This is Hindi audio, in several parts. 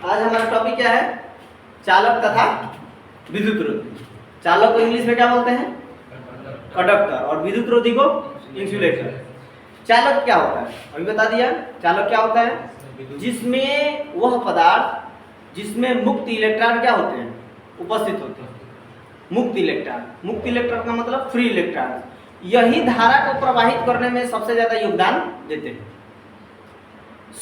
आज हमारा टॉपिक क्या है? चालक तथा विद्युत रोधी। चालक को इंग्लिश में क्या बोलते हैं? कंडक्टर। और विद्युत रोधी को इंसुलेटर। चालक क्या होता है अभी बता दिया। चालक क्या होता है? जिसमें वह पदार्थ जिसमें मुक्त इलेक्ट्रॉन क्या होते हैं? उपस्थित होते हैं। मुक्त इलेक्ट्रॉन, मुक्त इलेक्ट्रॉन का मतलब फ्री इलेक्ट्रॉन, यही धारा को प्रवाहित करने में सबसे ज्यादा योगदान देते हैं।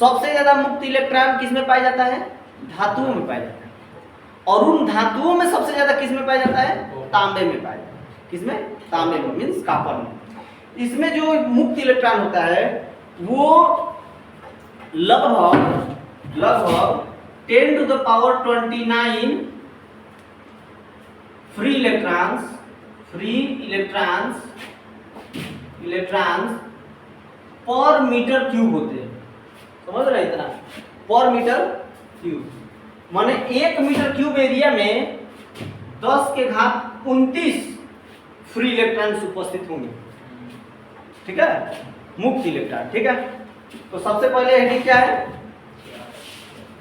सबसे ज्यादा मुक्त इलेक्ट्रॉन किसमें पाया जाता है? धातुओं में पाया जाता है। और उन धातुओं में सबसे ज्यादा किसमें पाया जाता है? तांबे में पाया जाता है। किसमें? तांबे में, मीन्स कॉपर में। इसमें जो मुक्त इलेक्ट्रॉन होता है वो लगभग 10 to the power 29 free electrons पर मीटर क्यूब होते हैं। समझ रहे इतना? पर मीटर क्यूब माने 1 मीटर क्यूब एरिया में 10 के घात 29 फ्री इलेक्ट्रॉन्स उपस्थित होंगे। ठीक है, मुक्त इलेक्ट्रॉन। ठीक है, तो सबसे पहले हेडिंग क्या है?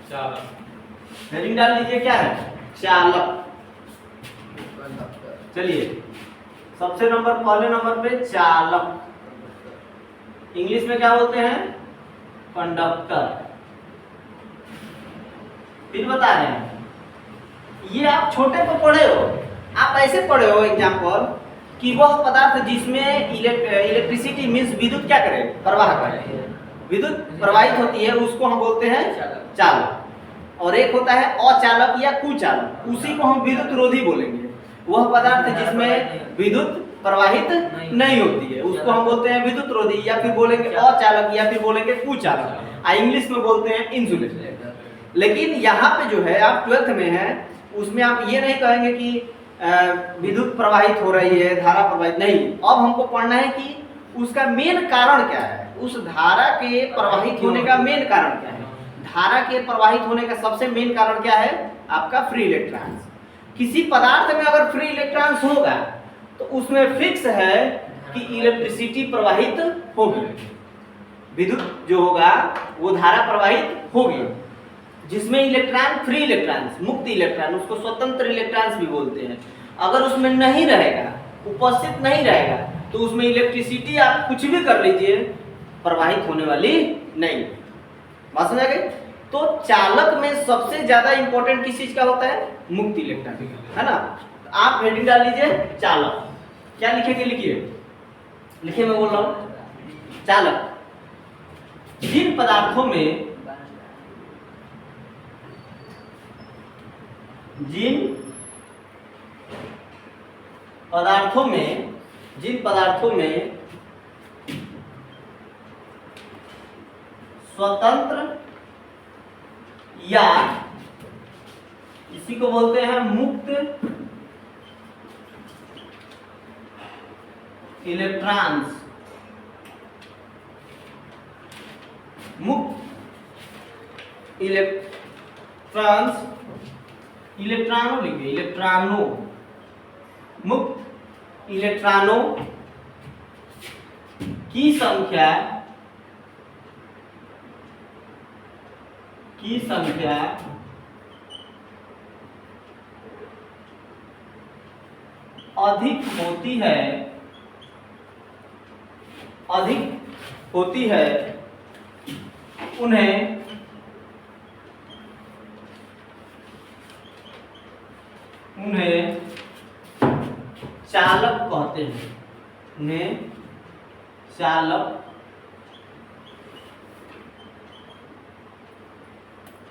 चालक। हेडिंग डाल लीजिए, क्या है? चालक। चलिए, सबसे पहले नंबर पे चालक। इंग्लिश में क्या बोलते हैं? कंडक्टर। फिर बता रहे हैं, ये आप छोटे पर पढ़े हो, आप ऐसे पढ़े हो एग्जाम्पल कि वह पदार्थ जिसमें इलेक्ट्रिसिटी मीन्स विद्युत क्या करे? प्रवाह करे। विद्युत प्रवाहित होती है, उसको हम बोलते हैं चालक। और एक होता है अचालक या कुचालक, उसी को हम विद्युत रोधी बोलेंगे। वह पदार्थ जिसमें विद्युत प्रवाहित नहीं होती है उसको हम बोलते हैं विद्युत रोधी, या फिर बोलेंगे अचालक, या फिर बोलेंगे कुचालक। इंग्लिश में बोलते हैं इंसुलेटर। लेकिन यहाँ पे जो है, आप 12th में है, उसमें आप ये नहीं कहेंगे कि विद्युत प्रवाहित हो रही है, धारा प्रवाहित नहीं। अब हमको पढ़ना है कि उसका मेन कारण क्या है, उस धारा के प्रवाहित होने का मेन कारण क्या है। धारा के प्रवाहित होने का सबसे मेन कारण क्या है? आपका फ्री इलेक्ट्रॉन्स। किसी पदार्थ में अगर फ्री इलेक्ट्रॉन्स होगा तो उसमें फिक्स है कि इलेक्ट्रिसिटी प्रवाहित होगी, विद्युत जो होगा वो धारा प्रवाहित होगी। जिसमें इलेक्ट्रॉन फ्री इलेक्ट्रॉन्स, मुक्त इलेक्ट्रॉन, उसको स्वतंत्र इलेक्ट्रॉन्स भी बोलते हैं, अगर उसमें नहीं रहेगा, उपस्थित नहीं रहेगा, तो उसमें इलेक्ट्रिसिटी आप कुछ भी कर लीजिए, प्रवाहित होने वाली नहीं। बात समझ आ गई? तो चालक में सबसे ज्यादा इंपॉर्टेंट किस चीज का होता है? मुक्त इलेक्ट्रॉन, है ना? आप हेडिंग डाल लीजिए चालक। क्या लिखेंगे? लिखिए, मैं बोल रहा हूं चालक। जिन पदार्थों में स्वतंत्र या इसी को बोलते हैं मुक्त इलेक्ट्रॉन्स, इलेक्ट्रॉनों लिखिए, मुक्त इलेक्ट्रॉनों की संख्या अधिक होती है उन्हें चालक कहते हैं। उन्हें चालक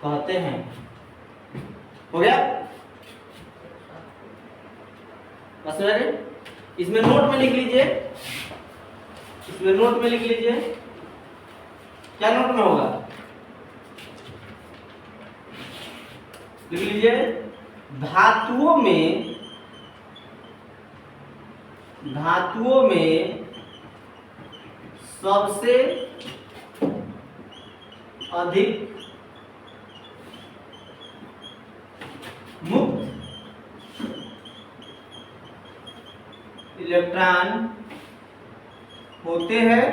कहते हैं। हो गया? बस समझ गए? इसमें नोट में लिख लीजिए, क्या नोट में होगा? लिख लीजिए, धातुओं में सबसे अधिक मुक्त इलेक्ट्रॉन होते हैं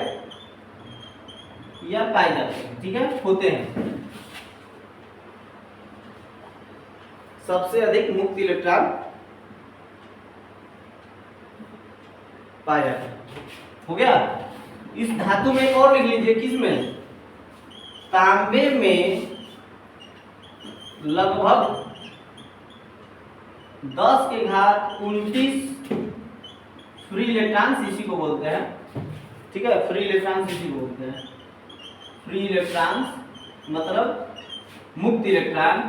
या पाए जाते हैं। ठीक है, होते हैं। सबसे अधिक मुक्त इलेक्ट्रॉन पाया जाता है। हो गया। इस धातु में एक और लिख लीजिए, किसमें? तांबे में लगभग 10⁻29 फ्री इलेक्ट्रॉन्स इसी को बोलते हैं। ठीक है, फ्री इलेक्ट्रॉन्स इसी को बोलते हैं। फ्री इलेक्ट्रॉन्स मतलब मुक्त इलेक्ट्रॉन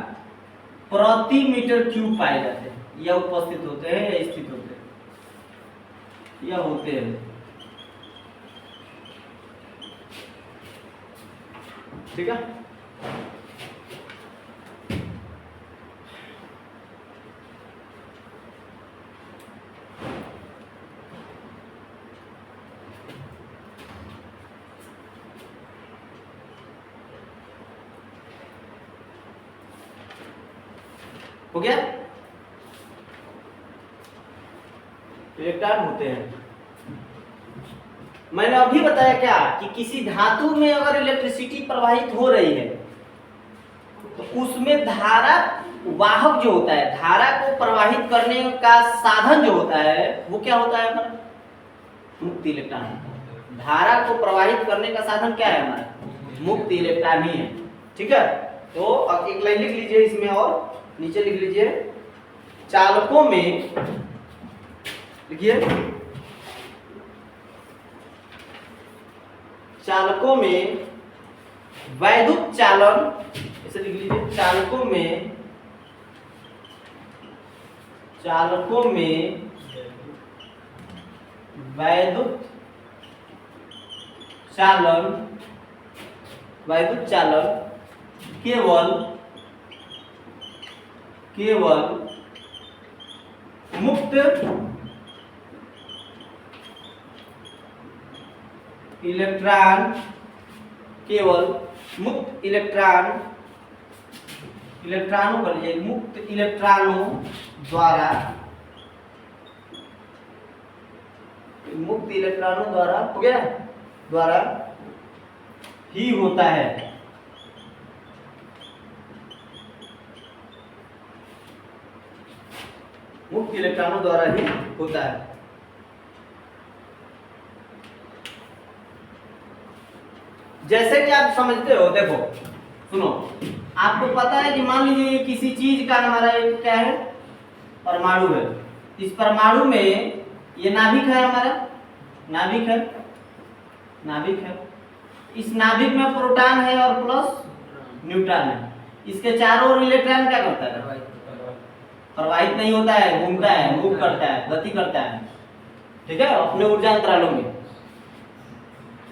प्रति मीटर क्यूब पाए जाते हैं, या उपस्थित होते हैं या स्थित होते हैं या होते हैं। ठीक है, हो गया। इलेक्ट्रॉन होते हैं। मैंने अभी बताया क्या कि किसी धातु में अगर इलेक्ट्रिसिटी प्रवाहित हो रही है तो उसमें धारा वाहक जो होता है, धारा को प्रवाहित करने का साधन जो होता है वो क्या होता है हमारा? मुक्त इलेक्ट्रॉन। धारा को प्रवाहित करने का साधन क्या है हमारा? मुक्त इलेक्ट्रॉन ही है। ठीक है, तो अब एक लाइन लिख लीजिए इसमें और नीचे लिख लीजिए, चालकों में, लिखिए, चालकों में वैद्युत चालन, इसे लिख लीजिए, चालकों में वैद्युत चालन केवल मुक्त इलेक्ट्रॉनों कर लीजिए, मुक्त इलेक्ट्रॉनों द्वारा हो गया, द्वारा ही होता है। मुक्त इलेक्ट्रॉनों द्वारा ही होता है। जैसे कि आप समझते हो, देखो सुनो, आपको पता है कि मान लीजिए ये किसी चीज का हमारा एक क्या है? परमाणु है। इस परमाणु में ये नाभिक है, हमारा नाभिक है। इस नाभिक में प्रोटॉन है और प्लस न्यूट्रॉन है। इसके चारों ओर इलेक्ट्रॉन क्या करता है? प्रवाहित नहीं होता है, घूमता है, मूव करता है, गति करता है। ठीक है, अपने ऊर्जा अंतरालों में।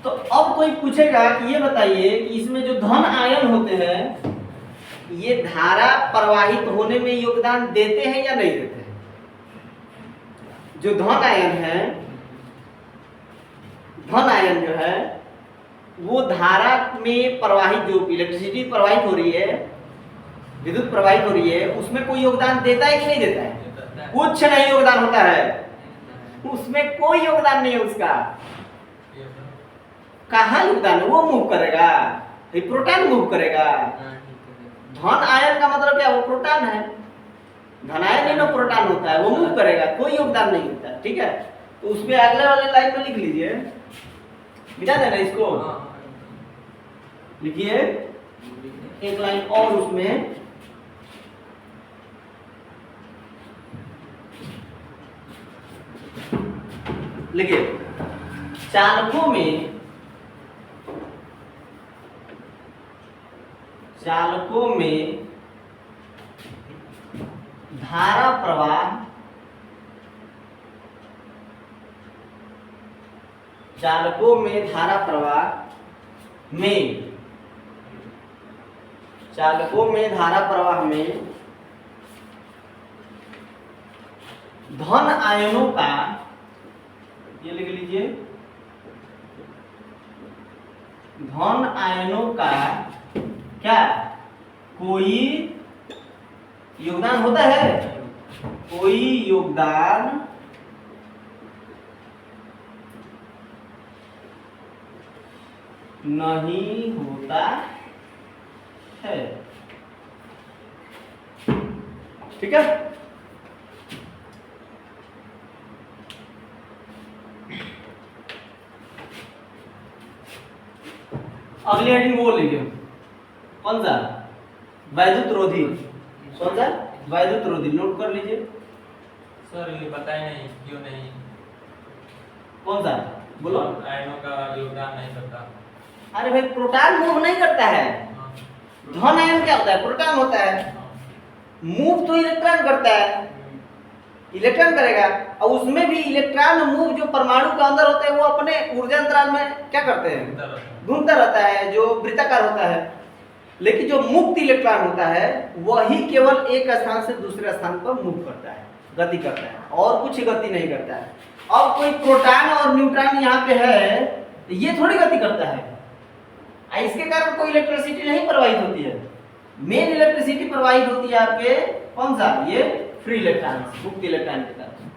तो अब कोई पूछेगा कि ये बताइए कि इसमें जो धन आयन होते हैं ये धारा प्रवाहित होने में योगदान देते हैं या नहीं देते हैं? जो धन आयन जो है वो धारा में प्रवाहित, जो इलेक्ट्रिसिटी प्रवाहित हो रही है, विद्युत प्रवाहित हो रही है, उसमें कोई योगदान देता है कि नहीं देता है? कुछ नहीं योगदान होता है, उसमें कोई योगदान नहीं है उसका। कहाँ योगदान है? वो मूव करेगा, प्रोटॉन मूव करेगा। धन आयन का मतलब क्या? वो प्रोटॉन है। धन आयन ही ना प्रोटॉन होता है, वो मूव करेगा, कोई योगदान नहीं होता है। ठीक है, तो उसमें अगले वाले लाइन में लिख लीजिए, मिटा देना इसको, लिखिए एक लाइन और उसमें, लिखिए, चालकों में धारा प्रवाह में धन आयनों का, ये लिख लीजिए, धन आयनों का क्या कोई योगदान होता है? कोई योगदान नहीं होता है। ठीक है। अगली हेडिंग वो लिखिए, कौन सा? वैद्युत रोधी। कौन सा? वैद्युत रोधी। नोट कर लीजिए। सर ये बताए नहीं क्यों नहीं? कौन सा? बोलो। आयनों का योगदान नहीं करता। अरे भाई प्रोटॉन मूव नहीं करता है। हाँ। धन आयन क्या होता है? प्रोटॉन होता है। मूव तो इलेक्ट्रॉन करता है, इलेक्ट्रॉन करेगा। और उसमें भी इलेक्ट्रॉन मूव जो परमाणु के अंदर होते हैं वो अपने ऊर्जा अंतराल में क्या करते हैं? घूमता रहता है, जो वृत्ताकार होता है। लेकिन जो मुक्त इलेक्ट्रॉन होता है वही केवल एक स्थान से दूसरे स्थान पर मूव करता है, गति करता है, और कुछ गति नहीं करता है। अब कोई प्रोटॉन और न्यूट्रॉन यहाँ पे है, ये थोड़ी गति करता है। इसके कारण कोई इलेक्ट्रिसिटी नहीं प्रवाहित होती है। मेन इलेक्ट्रिसिटी प्रवाहित होती है आपके कौन सा? ये फ्री इलेक्ट्रॉन, मुक्त इलेक्ट्रॉन के कारण।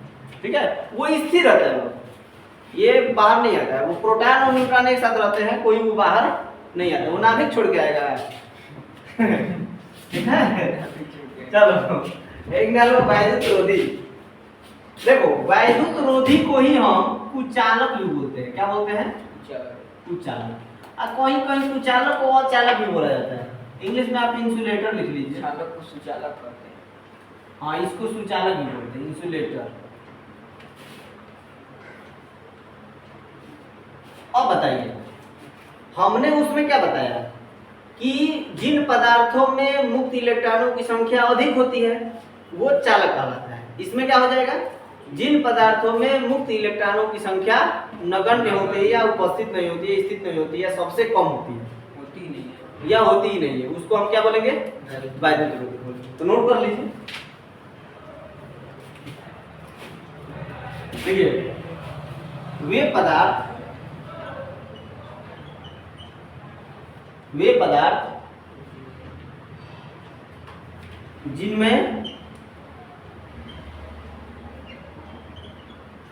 ठीक है, वो स्थिर रहता है, वो ये बाहर नहीं आता है। वो प्रोटॉन और न्यूट्रॉन एक साथ रहते हैं, कोई वो बाहर नहीं आता, वो नाभिक छोड़ के आएगा। ठीक है, चलो एक डालो वैद्युत रोधी। देखो वैद्युत रोधी को ही हम कुचालक भी बोलते हैं। क्या बोलते हैं? कुचालक। कहीं कहीं कुचालक को अचालक भी बोला जाता है। इंग्लिश में आप इंसुलेटर लिख लीजिए। चालक को सुचालक कहते हैं। हाँ, इसको सुचालक भी बोलते हैं, इंसुलेटर। अब बताइए, हमने उसमें क्या बताया कि जिन पदार्थों में मुक्त इलेक्ट्रॉनों की संख्या अधिक होती है वो चालक कहलाता है। इसमें क्या हो जाएगा? जिन पदार्थों में मुक्त इलेक्ट्रॉनों की संख्या नगण्य होती है या उपस्थित नहीं होती है, स्थित नहीं होती है, या सबसे कम होती है, होती ही नहीं है, या होती ही नहीं है, उसको हम क्या बोलेंगे? वैद्युत रोधी बोलेंगे। तो नोट कर लीजिए। देखिए, वे पदार्थ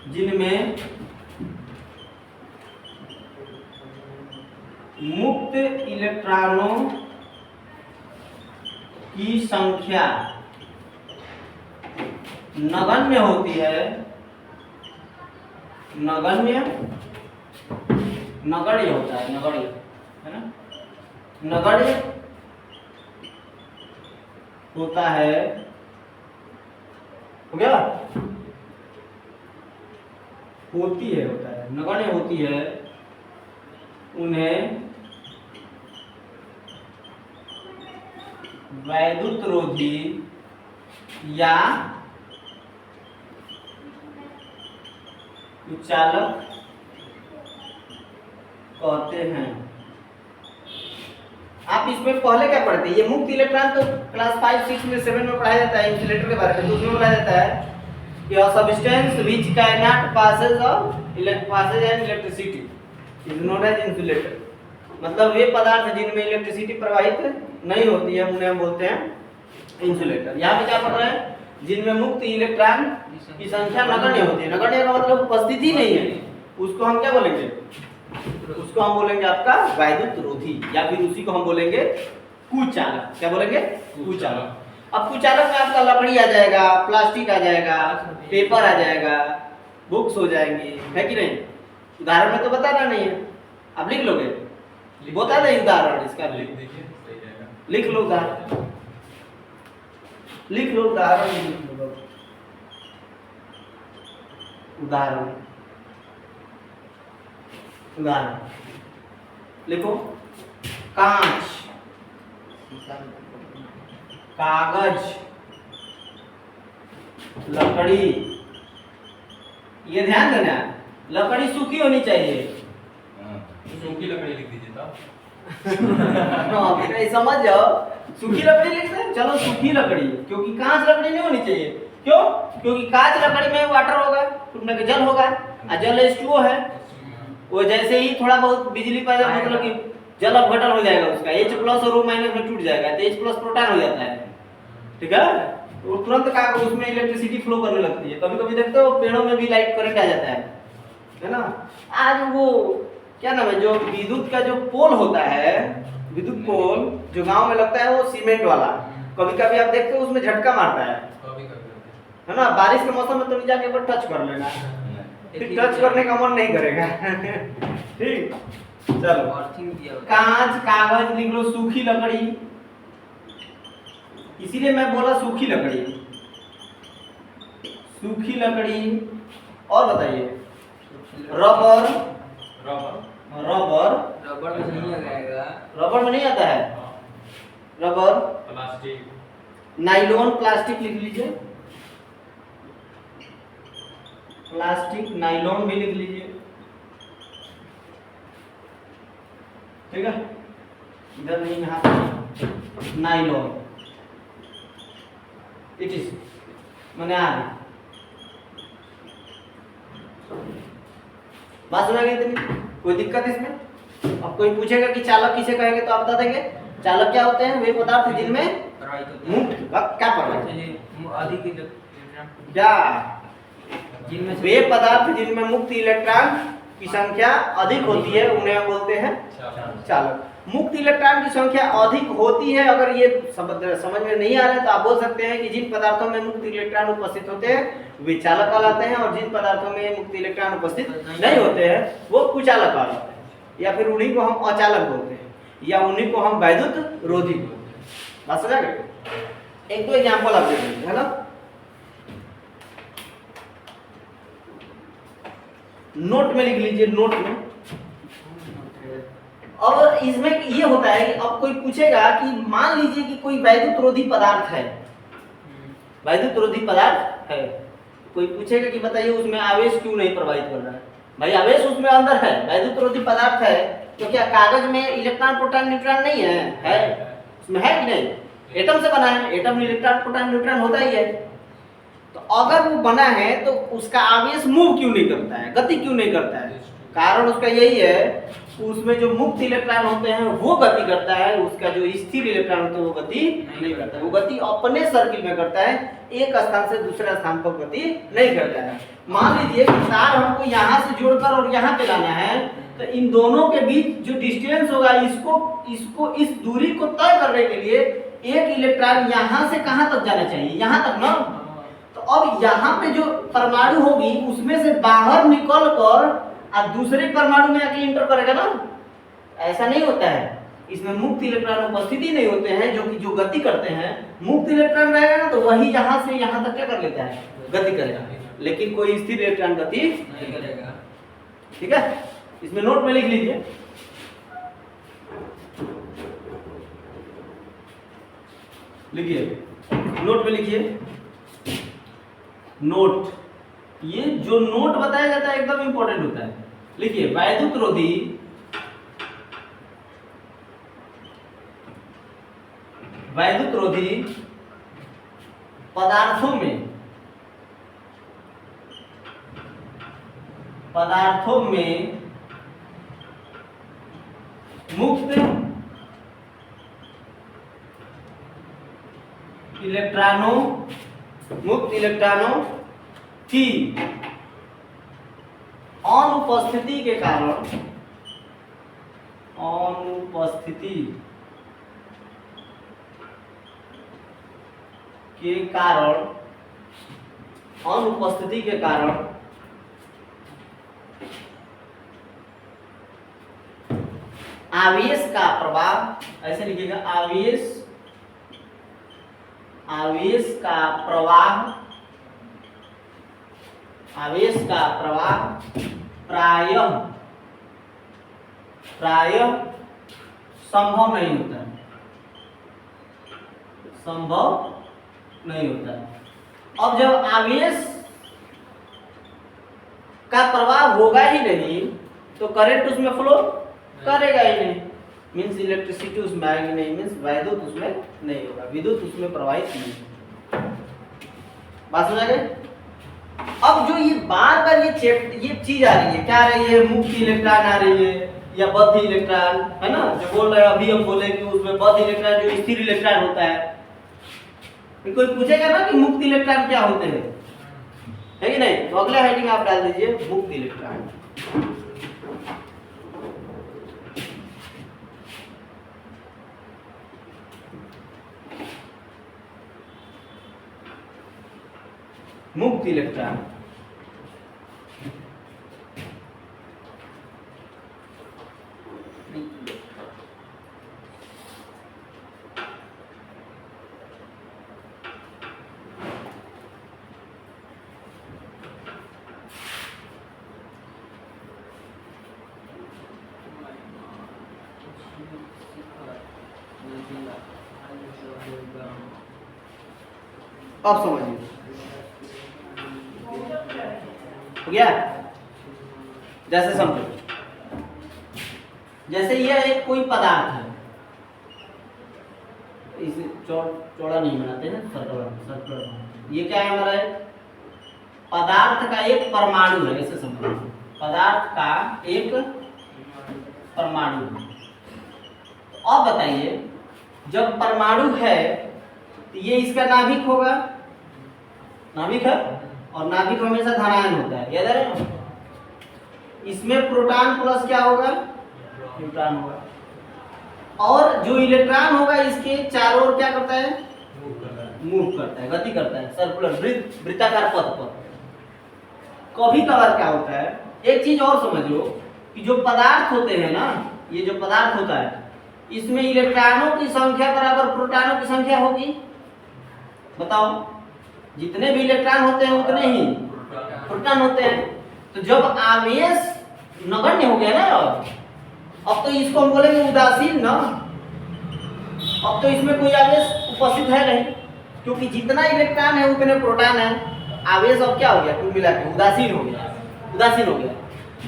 जिनमें मुक्त इलेक्ट्रॉनों की संख्या नगण्य होती है, नगण्य होता है, नगण्य है ना, नगण्य होता है। हो गया? होती है, होता है, नगण्य होती है, उन्हें वैद्युत रोधी या कुचालक कहते हैं। आप इसमें पहले क्या पढ़ते हैं? ये मुक्त इलेक्ट्रॉन तो क्लास 5, 6 में 7 में पढ़ाया जाता है इंसुलेटर के बारे में। तो उसमें बताया जाता है कि a substance which cannot passes an electricity is known as insulator। मतलब वे पदार्थ जिनमें इलेक्ट्रिसिटी प्रवाहित नहीं होती है उन्हें हम बोलते हैं इंसुलेटर। यहाँ पे क्या पढ़ रहे हैं? जिनमें मुक्त इलेक्ट्रॉन की संख्या नगण्य होती है। नगण्य का मतलब उपस्थिति नहीं है, उसको हम क्या बोलेंगे? उसको हम बोलेंगे आपका वैद्युत रोधी, या फिर उसी को हम बोलेंगे कुचालक। क्या बोलेंगे? कुचालक। अब कुचालक में आपका लकड़ी आ जाएगा, प्लास्टिक आ जाएगा, पेपर आ जाएगा, बुक्स हो जाएंगी, है कि नहीं? उदाहरण में तो बताना नहीं है, आप लिख लोगे, बता दें उदाहरण इसका। लिख लो उदाहरण, लिख लो उदाहरण, उदाहरण लिखो। कांच, कागज, लकड़ी। ये ध्यान देना, लकड़ी सूखी होनी चाहिए। सूखी लकड़ी लिख दीजिए तो। हाँ बेटा समझ जाओ, सूखी लकड़ी लिखते हैं, चलो सूखी लकड़ी, क्योंकि कांच लकड़ी नहीं होनी चाहिए। क्यों? क्योंकि कांच लकड़ी में वाटर होगा, उसमें जल होगा, और जल H2O है। वो जैसे ही थोड़ा बहुत बिजली पैदा, मतलब कि जल अपघटन हो जाएगा उसका, H+ और O- में टूट जाएगा, तो H+ प्रोटॉन हो जाता है। ठीक है, वो तुरंत का उसमें इलेक्ट्रिसिटी फ्लो करने लगती है। कभी कभी देखते हो पेड़ों में भी लाइट करंट आ जाता है ना। आज वो क्या नाम है, जो विद्युत का जो पोल होता है, विद्युत पोल जो गांव में लगता है, वो सीमेंट वाला, कभी कभी आप देखते हो उसमें झटका मारता है, है ना, बारिश के मौसम में तो नहीं जाके एक बार टच कर लेना, फिर टच करने का मन नहीं करेगा। ठीक, चलो। अर्थिंग दिया होता है। कांच, कागज लिख लो, सूखी लकड़ी, इसीलिए मैं बोला सूखी लकड़ी, सूखी लकड़ी। और बताइए, रबर, रबर रबर, रबड़ में नहीं आ जाएगा। रबर में नहीं आता है, हाँ, रबर। प्लास्टिक नाइलॉन, प्लास्टिक लिख लीजिए, प्लास्टिक, नाइलॉन भी लिख लीजिए। ठीक है, इधर नहीं, यहाँ पे नाइलॉन, इट इज मैंने आ गई बात सुना गई इतनी, कोई दिक्कत इसमें? अब कोई पूछेगा कि चालक किसे कहेंगे तो आप बता देंगे। चालक क्या होते हैं? वे पदार्थ जिनमें प्रवाहित होता है। मुक्त क्या प्रवाहित, चलिए अधिक इलेक्ट्रॉन क्या जिनमें से वे पदार्थ जिनमें मुक्त इलेक्ट्रॉन की संख्या अधिक होती है उन्हें हम बोलते हैं चालक। मुक्त इलेक्ट्रॉन की संख्या अधिक होती है, अगर ये समझ में नहीं आ रहा है तो आप बोल सकते हैं कि जिन पदार्थों में मुक्त इलेक्ट्रॉन उपस्थित होते हैं वे चालक कहलाते हैं, और जिन पदार्थों में मुक्त इलेक्ट्रॉन उपस्थित नहीं होते हैं वो कुचालक कहलाते हैं, या फिर उन्हीं को हम अचालक बोलते हैं, या उन्हीं को हम वैद्युत रोधी बोलते हैं। बात समझ गए? एक दो एग्जाम्पल आप देख लीजिए, है ना। नोट में लिख लीजिए, नोट में। और इसमें ये होता है कि अब कोई पूछेगा कि मान लीजिए कि कोई वैद्युत रोधी पदार्थ है, वैद्युत रोधी पदार्थ है, कोई पूछेगा कि बताइए उसमें आवेश क्यों नहीं प्रवाहित कर रहा है। भाई आवेश उसमें अंदर है, वैद्युत रोधी पदार्थ है, तो क्या कागज में इलेक्ट्रॉन प्रोटॉन न्यूट्रॉन नहीं है? है, उसमें है कि नहीं? एटम से बना है, एटम में इलेक्ट्रॉन प्रोटॉन न्यूट्रॉन होता ही है। तो अगर वो बना है तो उसका आवेश मूव क्यों नहीं करता है, गति क्यों नहीं करता है? कारण उसका यही है, उसमें जो मुक्त इलेक्ट्रॉन होते हैं वो गति करता है, उसका जो स्थिर इलेक्ट्रॉन होता है वो गति नहीं करता है। वो गति अपने सर्किल में करता है, एक स्थान से दूसरे स्थान पर गति नहीं करता है। मान लीजिए कि तार हमको यहाँ से जोड़कर और यहाँ पे लाना है, तो इन दोनों के बीच जो डिस्टेंस होगा इसको इस दूरी को तय करने के लिए एक इलेक्ट्रॉन यहाँ से कहाँ तक जाना चाहिए? यहाँ तक ना। तो अब यहाँ पे जो परमाणु होगी उसमें से बाहर निकल कर और दूसरे परमाणु में आके इंटर करेगा ना, ऐसा नहीं होता है। इसमें मुक्त इलेक्ट्रॉन उपस्थिति नहीं होते हैं जो गति करते हैं। मुक्त इलेक्ट्रॉन रहेगा ना तो वही यहाँ से यहाँ तक क्या कर लेता है? गति करेगा, लेकिन कोई स्थिर इलेक्ट्रॉन गति नहीं करेगा। ठीक है, इसमें नोट में लिख लीजिए। लिखिए, नोट में लिखिए, नोट। ये जो नोट बताया जाता है एकदम इंपॉर्टेंट होता है। लिखिए, वैद्युत रोधी पदार्थों में मुक्त इलेक्ट्रॉनों की अनुपस्थिति के कारण आवेश का प्रवाह, ऐसे लिखिएगा, आवेश का प्रवाह प्रायः संभव नहीं होता है। अब जब आवेश का प्रवाह होगा ही नहीं तो करंट उसमें फ्लो करेगा ही नहीं, मीन्स इलेक्ट्रिसिटी उसमें आएगी नहीं, मीन्स वैद्युत उसमें नहीं होगा, विद्युत उसमें प्रवाहित नहीं होगा। बात समझ गए? अब जो ये बार बार ये चीज आ रही है, क्या आ रही है? मुक्त इलेक्ट्रॉन आ रही है या बद्ध इलेक्ट्रॉन, है ना, जो बोल रहे हैं अभी हम बोले कि उसमें बद्ध इलेक्ट्रॉन जो स्थिर इलेक्ट्रॉन होता है। कोई पूछेगा ना कि मुक्त इलेक्ट्रॉन क्या होते हैं, है कि नहीं, तो अगला हेडिंग आप डाल दीजिए मुक्त इलेक्ट्रॉन। मुक्त इलेक्ट्रॉन। अब समझिए, हो गया? जैसे समझो, जैसे यह एक कोई पदार्थ है, इसे चौड़ा नहीं बनाते हैं, सर्कल। ये क्या है हमारा? पदार्थ का एक परमाणु है, ऐसे समझो, पदार्थ का एक परमाणु है। तो अब बताइए, जब परमाणु है तो ये इसका नाभिक होगा, नाभिक है, और नाभिक हमेशा धनायन होता है, याद है? इसमें प्रोटॉन प्लस क्या होगा? न्यूट्रॉन होगा। और जो इलेक्ट्रॉन होगा इसके चारों ओर क्या करता है? मूव करता है, गति करता है, सर्कुलर वृत्ताकार पथ पर। कभी कभार क्या होता है, एक चीज और समझो कि जो पदार्थ होते हैं ना, ये जो पदार्थ होता है, इसमें इलेक्ट्रॉनों की संख्या बराबर प्रोटॉनों की संख्या होगी। बताओ, जितने भी इलेक्ट्रॉन होते हैं उतने ही प्रोटॉन होते हैं। तो जब आवेश नगण्य हो गया ना, अब तो इसको हम बोलेंगे उदासीन ना, अब तो इसमें कोई आवेश उपस्थित है नहीं, क्योंकि जितना इलेक्ट्रॉन है उतने प्रोटॉन है। आवेश अब क्या हो गया? कुल मिला के उदासीन हो गया, उदासीन हो गया।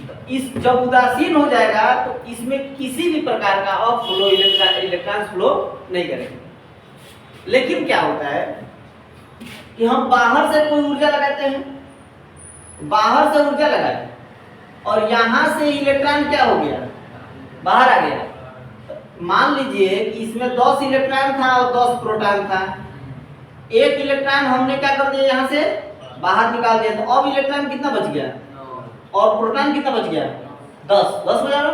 तो इस जब उदासीन हो जाएगा तो इसमें किसी भी प्रकार का अब फ्लो इलेक्ट्रॉन फ्लो नहीं करेंगे। लेकिन क्या होता है कि हम बाहर से कोई ऊर्जा लगाते हैं, बाहर से ऊर्जा लगाए और यहां से इलेक्ट्रॉन क्या हो गया? बाहर आ गया। मान लीजिए कि इसमें 10 इलेक्ट्रॉन था और 10 प्रोटॉन था। एक इलेक्ट्रॉन हमने क्या कर दिया? यहां से बाहर निकाल दिया, तो अब इलेक्ट्रॉन कितना बच गया? और प्रोटॉन कितना बच गया? 10 बचा ना।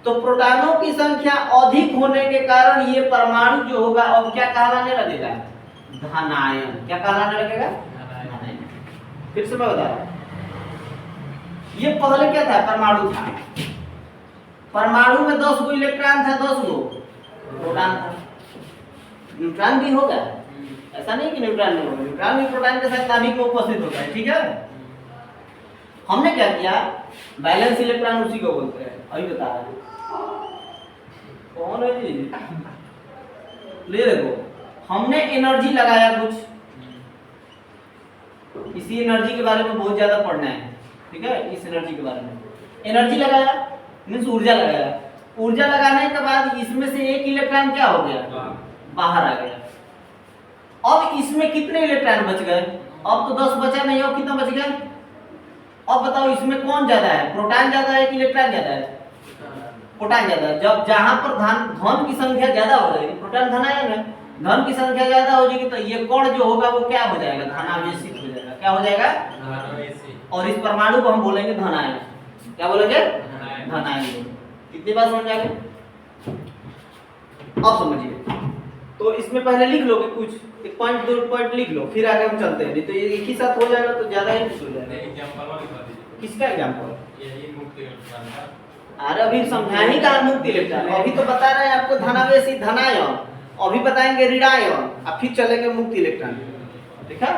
तो प्रोटॉनों की संख्या अधिक होने के कारण ये परमाणु जो होगा अब क्या कहलाने लगेगा? धनायन। क्या कहलाने लगेगा? धनायन। फिर से मैं बता रहा हूं, ये पहले क्या था? परमाणु था। परमाणु में 10 गो इलेक्ट्रॉन था, 10 गो प्रोटॉन था। न्यूट्रॉन भी होगा, ऐसा नहीं कि न्यूट्रॉन नहीं होगा, न्यूट्रॉन भी प्रोटॉन के साथ नाभिक में उपस्थित होता है, ठीक है। हमने क्या किया? बैलेंस इलेक्ट्रॉन उसी को बोलते हैं, अभी बता रहे हैं। कौन है जी? ले देखो, हमने एनर्जी लगाया कुछ, इसी एनर्जी के बारे में बहुत ज्यादा पढ़ना है, ठीक है। इस एनर्जी के बारे में एनर्जी लगाया मीन्स ऊर्जा लगाया। ऊर्जा लगाने के बाद इसमें से एक इलेक्ट्रॉन क्या हो गया? बाहर आ गया। अब इसमें कितने इलेक्ट्रॉन बच गए? अब तो 10 बचा नहीं, अब कितना बच गया? अब बताओ इसमें कौन ज्यादा है? प्रोटॉन ज्यादा है कि इलेक्ट्रॉन ज्यादा है? प्रोटॉन ज्यादा है। जब जहां पर धन की संख्या ज्यादा हो जाएगी, प्रोटॉन धनायन है, धन की संख्या ज्यादा हो जाएगी तो ये कण जो होगा वो क्या हो जाएगा? धनावेशित हो जाएगा। क्या हो जाएगा? और इस परमाणु को हम बोलेंगे धनायन। क्या बोलेंगे? धनायन। कितनी बार समझ आ गए? अब समझिए, तो इसमें पहले लिख लो कि कुछ एक पॉइंट 2 पॉइंट लिख लो, फिर आगे हम चलते हैं। नहीं तो ये एक ही साथ हो जाएगा तो ज्यादा ही कुछ हो जाएगा। एग्जांपल लिखवा दीजिए। किसका एग्जांपल? यही मुक्त इलेक्ट्रॉन का। अरे अभी समझा ही कहा मुक्त इलेक्ट्रॉन, अभी तो बता रहे हैं आपको धनावेशी धनायन, अभी बताएंगे ऋणायन, अब फिर चलेंगे मुक्त इलेक्ट्रॉन, ठीक है।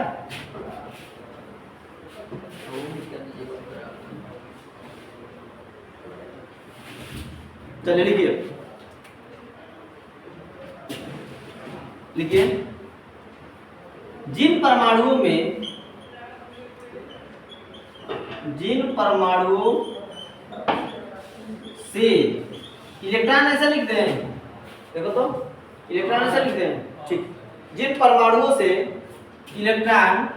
चलिए लिखिए, लिखिए, जिन परमाणुओं से इलेक्ट्रॉन ऐसा लिखते हैं, देखो तो इलेक्ट्रॉन ऐसा लिखते हैं, ठीक। जिन परमाणुओं से इलेक्ट्रॉन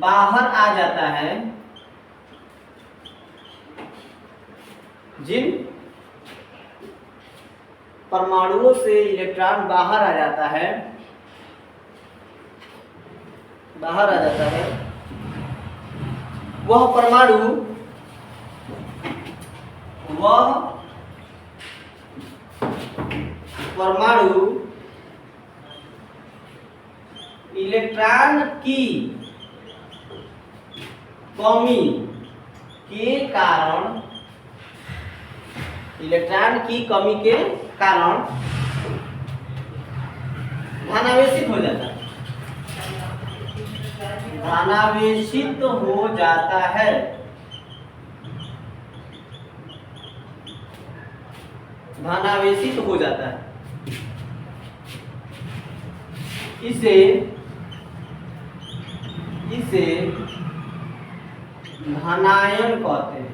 बाहर आ जाता है, जिन परमाणुओं से इलेक्ट्रॉन बाहर आ जाता है, वह परमाणु इलेक्ट्रॉन की कमी के कारण, इलेक्ट्रॉन की कमी के कारण धनावेशित हो जाता है, धनावेशित हो जाता है। धनावेशित हो जाता है, इसे धनायन कहते हैं,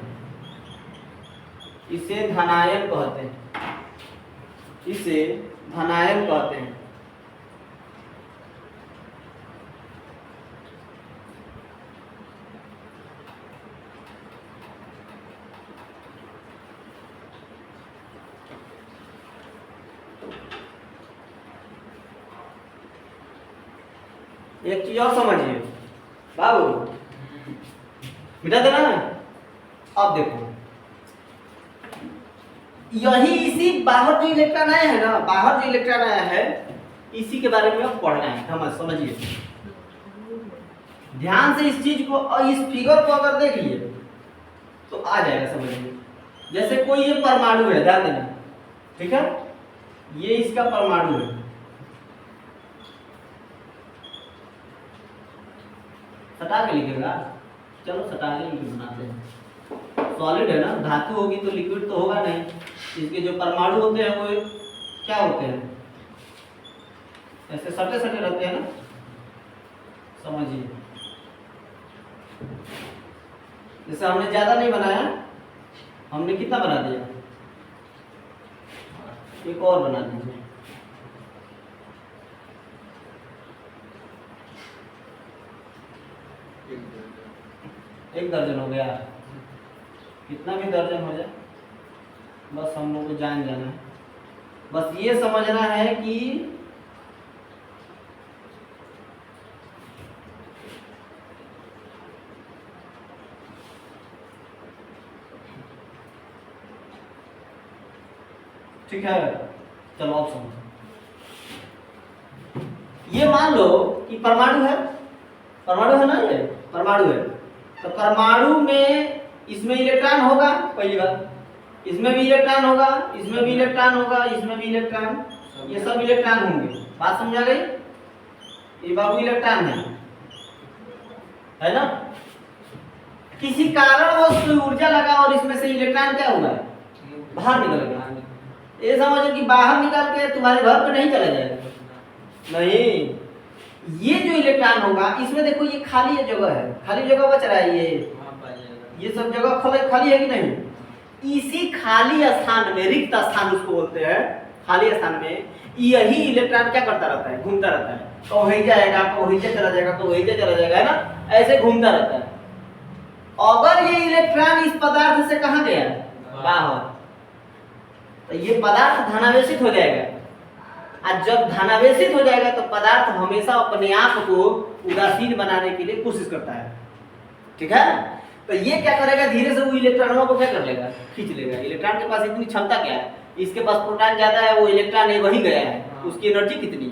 इसे धनायन कहते हैं, इसे धनायन कहते हैं। एक चीज और समझिए बाबू, मिटा देना। अब देखो, यही इसी बाहर जो इलेक्ट्रॉन आया है ना, बाहर जो इलेक्ट्रॉन आया है, इसी के बारे में अब पढ़ना है। समझिए ध्यान से इस चीज को और इस फिगर को अगर देखिए तो आ जाएगा समझिए। जैसे कोई ये परमाणु है, ध्यान देना, ठीक है, ये इसका परमाणु है, सटा के लिखेगा, चलो सटा के लिखिए, बनाते हैं। सॉलिड है ना, धातु होगी तो लिक्विड तो होगा नहीं। इसके जो परमाणु होते हैं वो क्या होते हैं, ऐसे सटे सटे रहते हैं ना, समझिए। जैसे हमने ज्यादा नहीं बनाया, हमने कितना बना दिया, एक और बना दीजिए। एक दर्जन हो गया, कितना भी दर्जन हो जाए, बस हम लोग को जान जाना है। बस ये समझना है कि ठीक है, चलो अब समझो। ये मान लो कि परमाणु है, परमाणु है ना, ये परमाणु है, तो परमाणु में इसमें इलेक्ट्रॉन होगा, पहली बात, इसमें भी इलेक्ट्रॉन होगा, इसमें भी इलेक्ट्रॉन होगा, इसमें भी इलेक्ट्रॉन, ये सब इलेक्ट्रॉन होंगे। बात समझा गई? ये बाबू इलेक्ट्रॉन है ना। किसी कारण वो कोई ऊर्जा लगा और इसमें से इलेक्ट्रॉन क्या हुआ, बाहर निकल गया। ये समझो कि बाहर निकल के तुम्हारे घर पे नहीं चला जाएगा, नहीं। ये जो इलेक्ट्रॉन होगा, इसमें देखो ये खाली जगह है, खाली जगह बच रहा है, ये सब जगह खाली है कि नहीं। इसी खाली स्थान में, रिक्त स्थान उसको बोलते हैं, खाली स्थान में यही इलेक्ट्रॉन क्या करता रहता है, घूमता रहता है। तो वही जाएगा, तो वही चला जाएगा, तो वही चला जाएगा, है ना, ऐसे घूमता रहता है। अगर ये इलेक्ट्रॉन इस पदार्थ से कहाँ गया, बाहर, तो ये पदार्थ धनावेशित हो जाएगा। और जब धनावेशित हो जाएगा तो पदार्थ हमेशा अपने आप को उदासीन बनाने के लिए कोशिश करता है, ठीक है। तो ये क्या करेगा, धीरे से वो इलेक्ट्रॉनों को क्या कर लेगा, खींच लेगा। इलेक्ट्रॉन के पास इतनी क्षमता क्या है, इसके पास प्रोटॉन ज्यादा है, वो इलेक्ट्रॉन वही गया है, उसकी एनर्जी कितनी,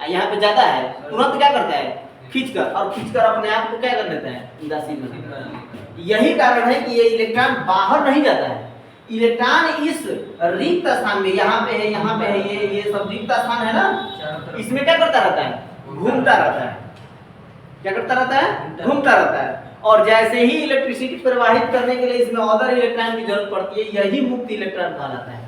यहाँ पे ज्यादा है, तुरंत क्या करता है, खींचकर अपने आप को क्या कर लेता है, उदासीन बना लेता है। यही कारण है कि ये इलेक्ट्रॉन बाहर नहीं जाता है। इलेक्ट्रॉन इस रिक्त स्थान में, यहाँ पे है, यहाँ पे है, ये सब रिक्त स्थान है ना, इसमें क्या करता रहता है, घूमता रहता है। क्या करता रहता है, घूमता रहता है। और जैसे ही इलेक्ट्रिसिटी प्रवाहित करने के लिए इसमें अदर इलेक्ट्रॉन की जरूरत पड़ती है, यही मुक्त इलेक्ट्रॉन कहलाता है।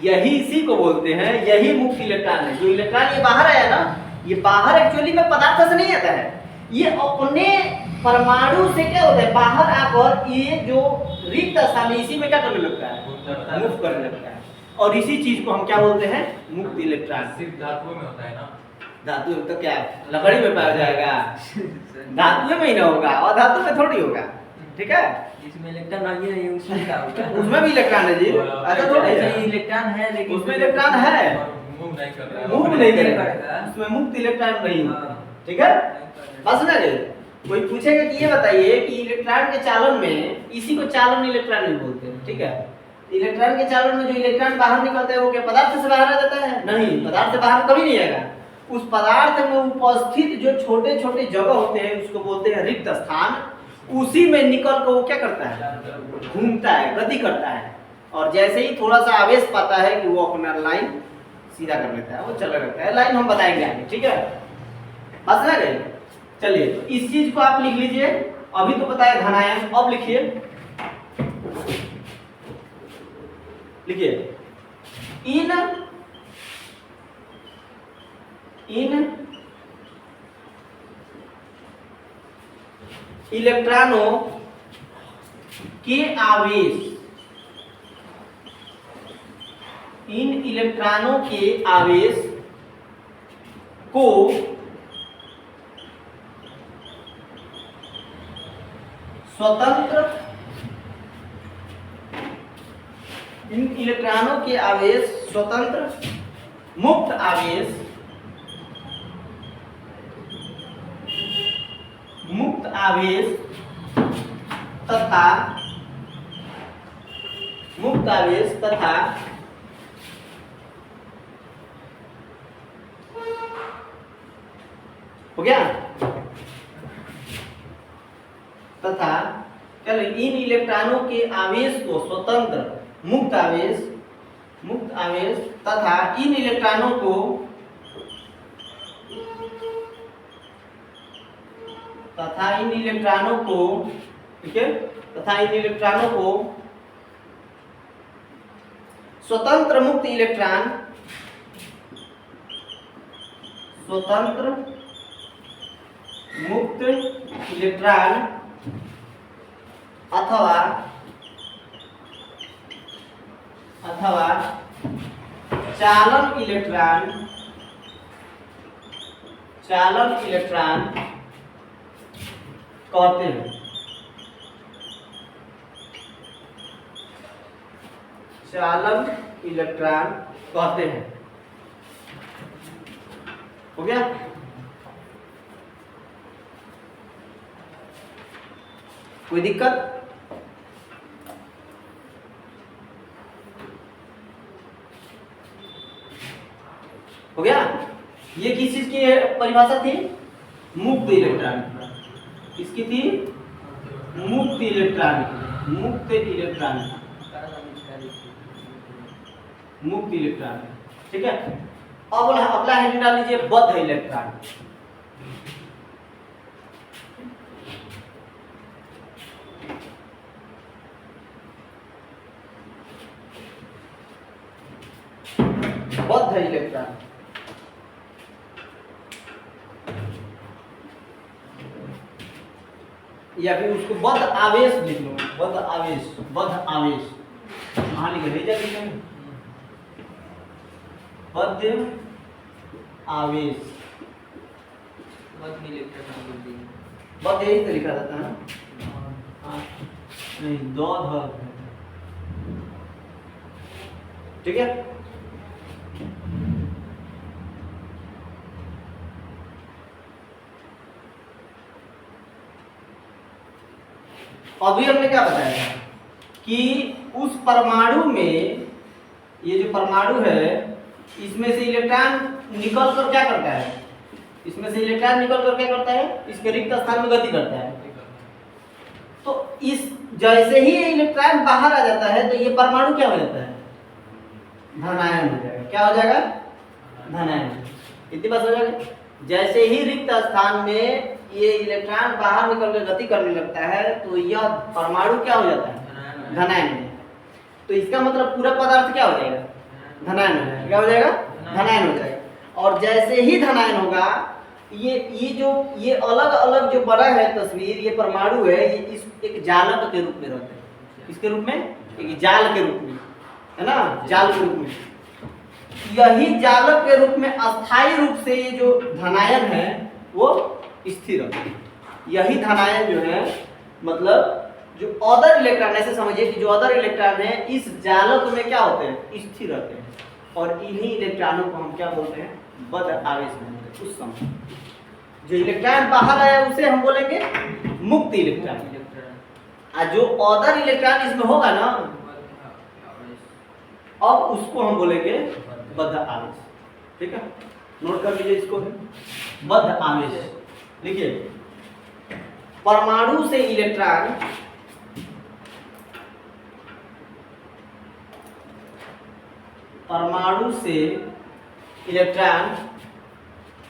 यही इसी को बोलते हैं, यही मुक्त इलेक्ट्रॉन है। जो इलेक्ट्रॉन ये बाहर आया ना, ये बाहर एक्चुअली में पदार्थ से नहीं आता है, ये अपने परमाणु से क्या होता है, बाहर आकर ये जो रिक्त स्थान है इसी में क्या करने लगता है, मूव करने लगता है। और इसी चीज को हम क्या बोलते हैं, मुक्त इलेक्ट्रॉन। सिर्फ धातुओं में होता है ना, धातु तो क्या लकड़ी में पाया जाएगा, धातु में ही ना होगा, और धातु में थोड़ी होगा, ठीक है। इसमें इलेक्ट्रॉन आ गया, उसमें क्या होगा, उसमें भी इलेक्ट्रॉन है जी, ऐसा थोड़ी है, इलेक्ट्रॉन है लेकिन उसमें इलेक्ट्रॉन है, मूव नहीं कर रहा है, मूव नहीं करेगा, उसमें मुक्त इलेक्ट्रॉन नहीं होता, ठीक है। बस ना जी, कोई पूछेगा कि ये बताइए कि इलेक्ट्रॉन के चालन में, इसी को चालन इलेक्ट्रॉन नहीं बोलते हैं, ठीक है। इलेक्ट्रॉन के चालन में जो इलेक्ट्रॉन बाहर निकलता है वो क्या पदार्थ से बाहर आ जाता है, नहीं, पदार्थ से बाहर कभी नहीं आएगा। उस पदार्थ में उपस्थित जो छोटे छोटे जगह होते हैं उसको बोलते हैं रिक्त स्थान। उसी में निकल कर वो क्या करता है, घूमता है, गति करता है, और जैसे ही थोड़ा सा आवेश पाता है कि वो अपना लाइन सीधा कर लेता है, वो चला रहता है। लाइन हम बताएंगे आगे, ठीक है, बस ना गई। चलिए तो इस चीज को आप लिख लीजिए। अभी तो बताया धनायन, अब लिखिए, लिखिए इन इलेक्ट्रॉनों के आवेश, इन इलेक्ट्रॉनों के आवेश को स्वतंत्र, इन इलेक्ट्रॉनों के आवेश स्वतंत्र मुक्त आवेश, मुक्त आवेश तथा मुक्त आवेश तथा हो गया, तथा चलिए इन इलेक्ट्रॉनों के आवेश को स्वतंत्र मुक्त आवेश तथा इन इलेक्ट्रॉनों को ठीक है, तथा इन इलेक्ट्रॉनों को स्वतंत्र मुक्त इलेक्ट्रॉन, स्वतंत्र मुक्त इलेक्ट्रॉन अथवा चालन इलेक्ट्रॉन कहते हैं। चालन इलेक्ट्रॉन कहते हैं। हो गया, कोई दिक्कत? हो गया। ये किस चीज की परिभाषा थी? मुक्त इलेक्ट्रॉन। किसकी थी? मुक्त इलेक्ट्रॉन, मुक्त इलेक्ट्रॉन, मुक्त इलेक्ट्रॉन, ठीक है। अब अगला हेडिंग डाल लीजिए बद्ध इलेक्ट्रॉन। बद्ध इलेक्ट्रॉन, या फिर उसको बद्ध आवेश लिख लो, बद्ध आवेश, बद्ध आवेश कहाँ लिखे? भेजा लिखे बद्ध आवेश, बद्ध यही तो लिखा जाता है ना? नहीं, दो ध, ठीक है। अभी हमने क्या बताया कि उस परमाणु में, ये जो परमाणु है इसमें से इलेक्ट्रॉन निकल कर क्या करता है? इसमें से इलेक्ट्रॉन निकल कर क्या करता है? इसके रिक्त स्थान में गति करता है। तो इस जैसे ही ये इलेक्ट्रॉन बाहर आ जाता है तो ये परमाणु क्या हो जाता है? धनायन हो जाएगा। क्या हो जाएगा? धनायन। इतनी बात हो जाएगा। जैसे ही रिक्त स्थान में ये इलेक्ट्रॉन बाहर निकल कर गति करने लगता है तो यह परमाणु क्या हो जाता है? धनायन हो जाएगा। तो इसका मतलब पूरा पदार्थ क्या हो जाएगा? धनायन हो जाएगा। क्या हो जाएगा? धनायन हो जाएगा। और जैसे ही धनायन होगा, ये अलग अलग जो बड़ा है तस्वीर, ये परमाणु है, ये इस एक जालक के रूप में रहते हैं। किसके रूप में? एक जाल के रूप में, है ना? जाल के रूप में। यही जालक के रूप में अस्थायी रूप से ये जो धनायन है वो स्थिर है। यही धनायन जो है, मतलब जो अदर इलेक्ट्रॉन, ऐसे समझिए कि जो अदर इलेक्ट्रॉन है इस जालक में क्या होते हैं? स्थिर रहते हैं। और इन्हीं इलेक्ट्रॉनों को हम क्या बोलते हैं? बद्ध आवेश बोलते हैं। उस समय जो इलेक्ट्रॉन बाहर आया उसे हम बोलेंगे मुक्त इलेक्ट्रॉन, और जो अदर इलेक्ट्रॉन इसमें होगा ना, अब उसको हम बोलेंगे बद्ध आवेश। ठीक है, नोट कर लीजिए इसको, बद्ध आवेश। देखिए, परमाणु से इलेक्ट्रॉन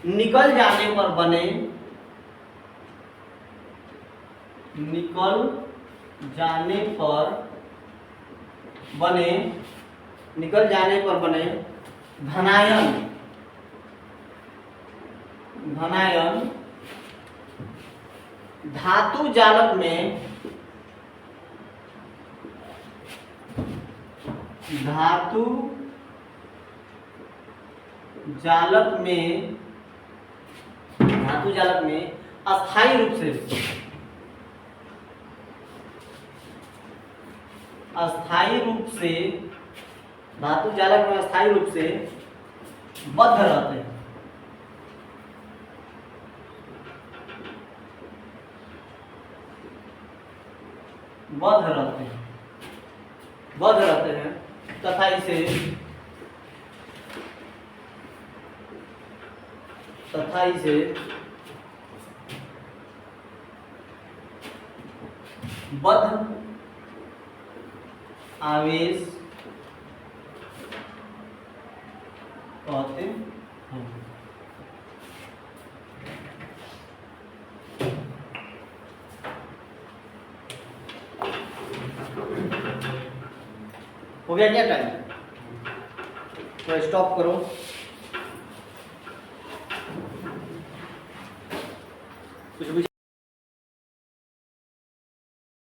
निकल जाने पर बने, धनायन धातु जालक में अस्थायी रूप से धातु जालक में अस्थायी रूप से बद्ध रहते हैं। बद्ध रहते हैं तथा इसे बद्ध आवेश कहते हैं। हो गया क्या टाइम? तो स्टॉप करो। कुछ